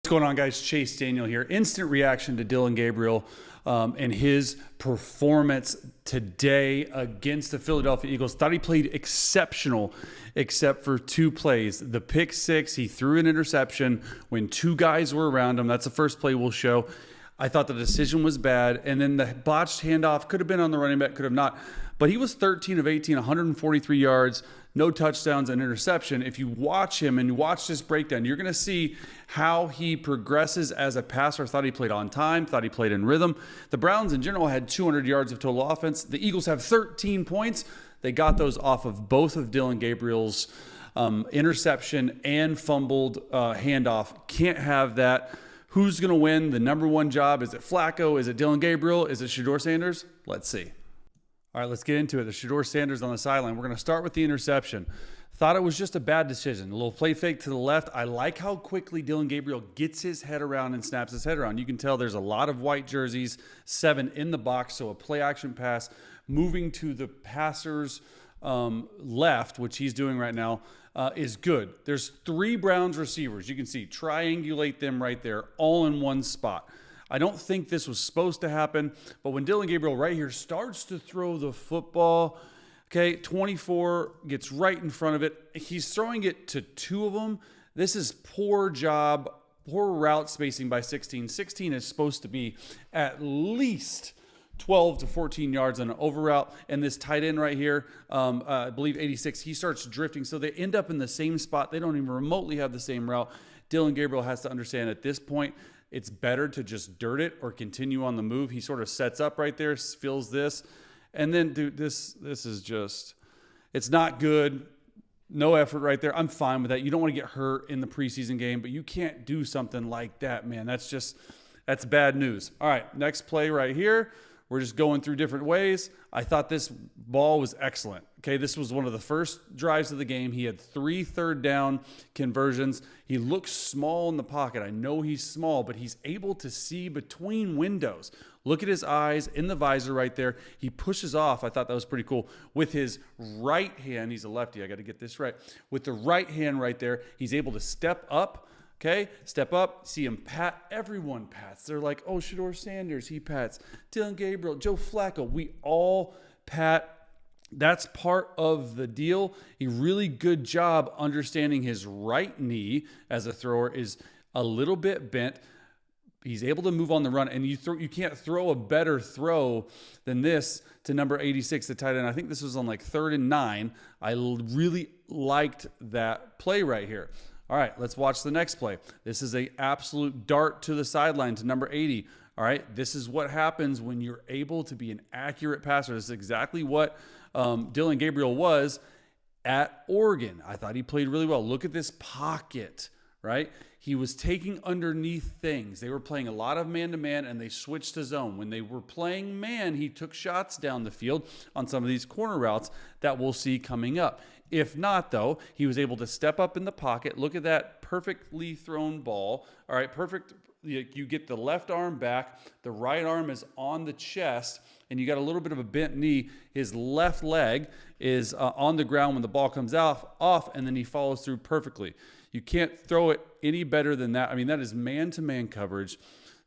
What's going on, guys? Chase Daniel here. Instant reaction to Dillon Gabriel and his performance today against the Philadelphia Eagles. Thought he played exceptional except for two plays. The pick six, he threw an interception when two guys were around him. That's the first play we'll show. I thought the decision was bad. And then the botched handoff could have been on the running back, could have not. But he was 13 of 18, 143 yards, no touchdowns, and interception. If you watch him and you watch this breakdown, you're going to see how he progresses as a passer. Thought he played on time, thought he played in rhythm. The Browns in general had 200 yards of total offense. The Eagles have 13 points. They got those off of both of Dillon Gabriel's interception and fumbled handoff. Can't have that. Who's going to win the number one job? Is it Flacco? Is it Dillon Gabriel? Is it Shedeur Sanders? Let's see. All right, let's get into it. The Shedeur Sanders on the sideline. We're going to start with the interception. Thought it was just a bad decision. A little play fake to the left. I like how quickly Dillon Gabriel gets his head around and snaps his head around. You can tell there's a lot of white jerseys, 7 in the box, so a play action pass moving to the passer's left, which he's doing right now, is good. There's 3 Browns receivers. You can see, triangulate them right there, all in one spot. I don't think this was supposed to happen, but when Dillon Gabriel right here starts to throw the football, okay, 24 gets right in front of it. He's throwing it to 2 of them. This is poor job, poor route spacing by 16. 16 is supposed to be at least 12 to 14 yards on an over route. And this tight end right here, I believe 86, he starts drifting. So they end up in the same spot. They don't even remotely have the same route. Dillon Gabriel has to understand at this point, it's better to just dirt it or continue on the move. He sort of sets up right there, feels this. And then, dude, this is just, it's not good. No effort right there. I'm fine with that. You don't want to get hurt in the preseason game, but you can't do something like that, man. That's bad news. All right, next play right here. We're just going through different ways. I thought this ball was excellent. Okay, this was one of the first drives of the game. He had 3 third-down conversions. He looks small in the pocket. I know he's small, but he's able to see between windows. Look at his eyes in the visor right there. He pushes off. I thought that was pretty cool. With his right hand, he's a lefty. I got to get this right. With the right hand right there, he's able to step up. Okay, step up, see him pat. Everyone pats. They're like, oh, Shedeur Sanders, he pats. Dillon Gabriel, Joe Flacco, we all pat. That's part of the deal. A really good job understanding his right knee as a thrower is a little bit bent. He's able to move on the run, and you can't throw a better throw than this to number 86, the tight end. I think this was on like 3rd and 9. I really liked that play right here. All right, let's watch the next play. This is an absolute dart to the sideline to number 80. All right, this is what happens when you're able to be an accurate passer. This is exactly what Dillon Gabriel was at Oregon. I thought he played really well. Look at this pocket, right? He was taking underneath things. They were playing a lot of man-to-man, and they switched to zone. When they were playing man, he took shots down the field on some of these corner routes that we'll see coming up. If not, though, he was able to step up in the pocket. Look at that perfectly thrown ball. All right, perfect. You get the left arm back. The right arm is on the chest, and you got a little bit of a bent knee. His left leg is on the ground when the ball comes off, and then he follows through perfectly. You can't throw it any better than that. I mean, that is man-to-man coverage,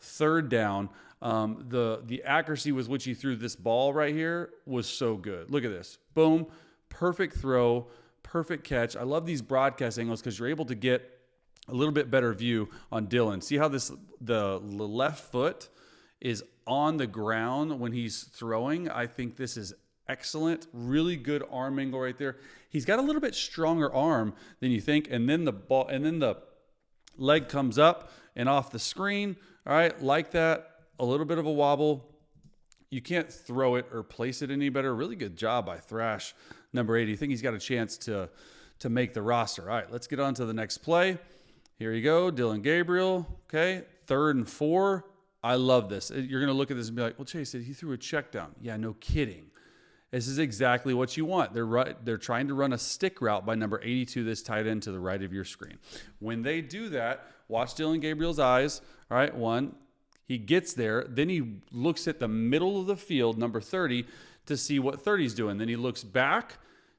3rd down. The accuracy with which he threw this ball right here was so good. Look at this. Boom. Perfect throw, perfect catch. I love these broadcast angles because you're able to get a little bit better view on Dillon. See how the left foot is on the ground when he's throwing? I think this is excellent. Really good arm angle right there. He's got a little bit stronger arm than you think, and then the leg comes up and off the screen. All right, like that. A little bit of a wobble. You can't throw it or place it any better. Really good job by Thrash, number 80. I think he's got a chance to make the roster. All right, let's get on to the next play. Here you go, Dillon Gabriel. Okay, 3rd and 4. I love this. You're going to look at this and be like, well, Chase, he threw a check down. Yeah, no kidding. This is exactly what you want. They're trying to run a stick route by number 82, this tight end to the right of your screen. When they do that, watch Dillon Gabriel's eyes. All right, 1. He gets there. Then he looks at the middle of the field, number 30, to see what 30's doing. Then he looks back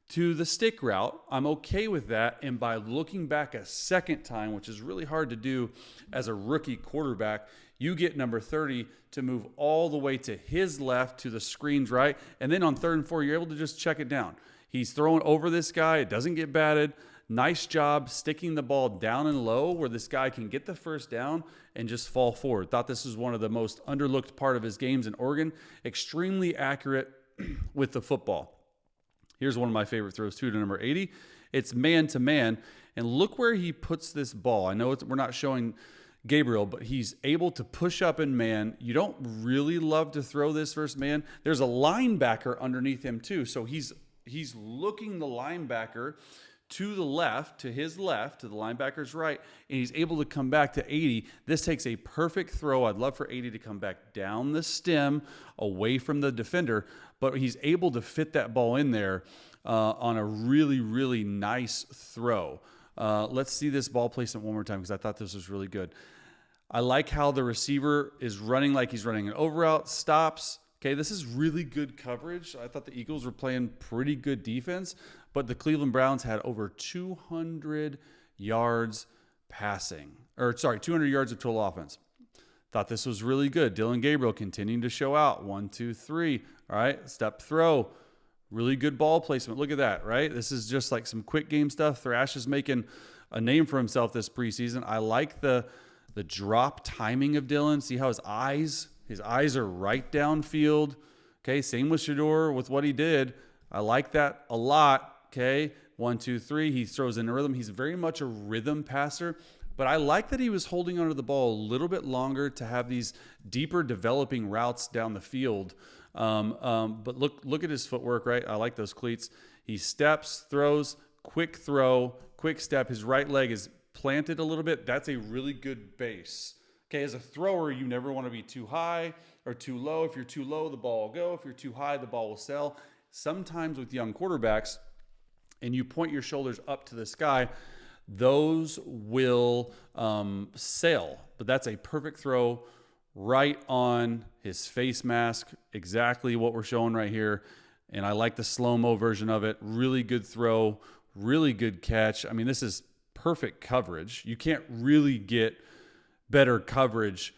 to the stick route. I'm okay with that. And by looking back a second time, which is really hard to do as a rookie quarterback, you get number 30 to move all the way to his left to the screen's right. And then on 3rd and 4, you're able to just check it down. He's throwing over this guy. It doesn't get batted. Nice job sticking the ball down and low where this guy can get the first down and just fall forward. Thought this was one of the most underlooked part of his games in Oregon. Extremely accurate with the football. Here's one of my favorite throws too to number 80. It's man to man. And look where he puts this ball. I know we're not showing Gabriel, but he's able to push up in man. You don't really love to throw this versus man. There's a linebacker underneath him too. So he's looking the linebacker to the left, to his left, to the linebacker's right, and he's able to come back to 80. This takes a perfect throw. I'd love for 80 to come back down the stem away from the defender, but he's able to fit that ball in there on a really, really nice throw. Let's see this ball placement one more time because I thought this was really good. I like how the receiver is running like he's running an over route, stops. Okay, this is really good coverage. I thought the Eagles were playing pretty good defense, but the Cleveland Browns had over 200 yards passing. 200 yards of total offense. Thought this was really good. Dillon Gabriel continuing to show out. 1, 2, 3. All right, step throw. Really good ball placement. Look at that, right? This is just like some quick game stuff. Thrash is making a name for himself this preseason. I like the drop timing of Dillon. See how his eyes are right downfield. Okay, same with Shedeur with what he did. I like that a lot. Okay, 1, 2, 3. He throws in a rhythm. He's very much a rhythm passer. But I like that he was holding onto the ball a little bit longer to have these deeper developing routes down the field. But look at his footwork, right? I like those cleats. He steps, throws, quick throw, quick step. His right leg is planted a little bit. That's a really good base. Okay, as a thrower, you never want to be too high or too low. If you're too low, the ball will go. If you're too high, the ball will sail. Sometimes with young quarterbacks, and you point your shoulders up to the sky, those will sail. But that's a perfect throw right on his face mask, exactly what we're showing right here. And I like the slow-mo version of it. Really good throw, really good catch. I mean, this is perfect coverage. You can't really get better coverage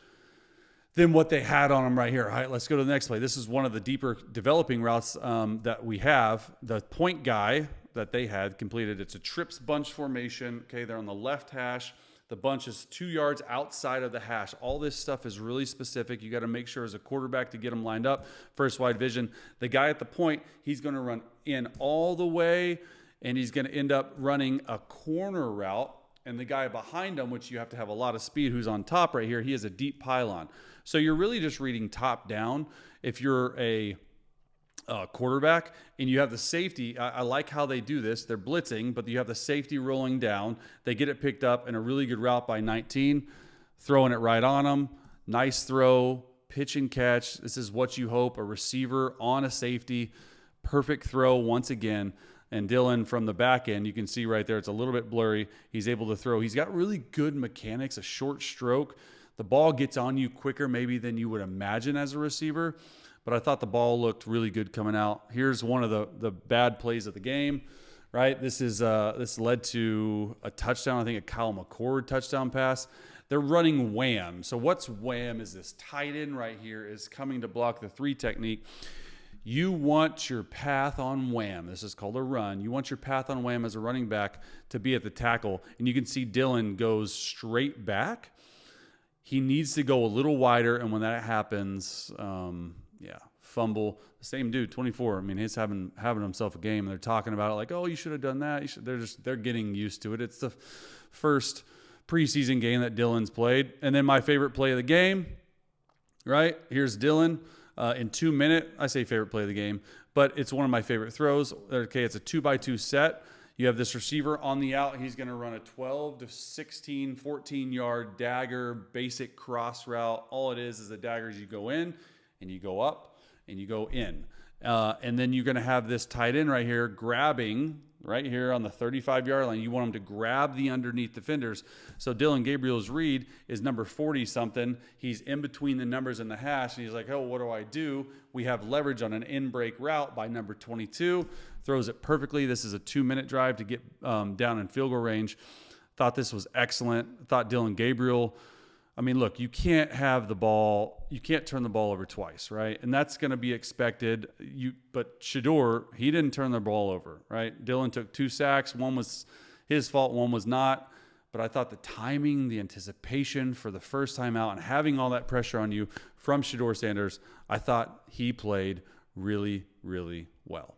than what they had on him right here. All right, let's go to the next play. This is one of the deeper developing routes that we have. The point guy that they had completed, it's a trips bunch formation. Okay, they're on the left hash. The bunch is 2 yards outside of the hash. All this stuff is really specific. You got to make sure as a quarterback to get them lined up. First wide vision. The guy at the point, he's going to run in all the way, and he's going to end up running a corner route. And the guy behind him, which you have to have a lot of speed, who's on top right here, he has a deep pylon. So you're really just reading top down. If you're a quarterback and you have the safety, I like how they do this. They're blitzing, but you have the safety rolling down. They get it picked up in a really good route by 19, throwing it right on them. Nice throw, pitch and catch. This is what you hope, a receiver on a safety. Perfect throw once again. And Dillon from the back end, you can see right there, it's a little bit blurry. He's able to throw. He's got really good mechanics, a short stroke. The ball gets on you quicker maybe than you would imagine as a receiver. But I thought the ball looked really good coming out. Here's one of the bad plays of the game, right? This led to a touchdown. I think a Kyle McCord touchdown pass. They're running wham. So what's wham is this tight end right here is coming to block the 3 technique. You want your path on wham. This is called a run. You want your path on wham as a running back to be at the tackle. And you can see Dillon goes straight back. He needs to go a little wider. And when that happens, fumble. The same dude, 24. I mean, he's having himself a game. And they're talking about it like, oh, you should have done that. They're getting used to it. It's the first preseason game that Dillon's played. And then my favorite play of the game, right? Here's Dillon. In 2 minutes, I say favorite play of the game, but it's one of my favorite throws. Okay, it's a 2x2 set. You have this receiver on the out. He's going to run a 12 to 16, 14-yard dagger, basic cross route. All it is the daggers. You go in, and you go up, and you go in. And then you're going to have this tight end right here grabbing right here on the 35-yard line. You want him to grab the underneath defenders. So Dillon Gabriel's read is number 40-something. He's in between the numbers and the hash, and he's like, oh, what do I do? We have leverage on an in-break route by number 22. Throws it perfectly. This is a 2-minute drive to get down in field goal range. Thought this was excellent. Thought Dillon Gabriel, I mean, look, you can't turn the ball over twice, right? And that's going to be expected. But Shedeur, he didn't turn the ball over, right? Dillon took 2 sacks. One was his fault, one was not. But I thought the timing, the anticipation for the first time out and having all that pressure on you from Shedeur Sanders, I thought he played really, really well.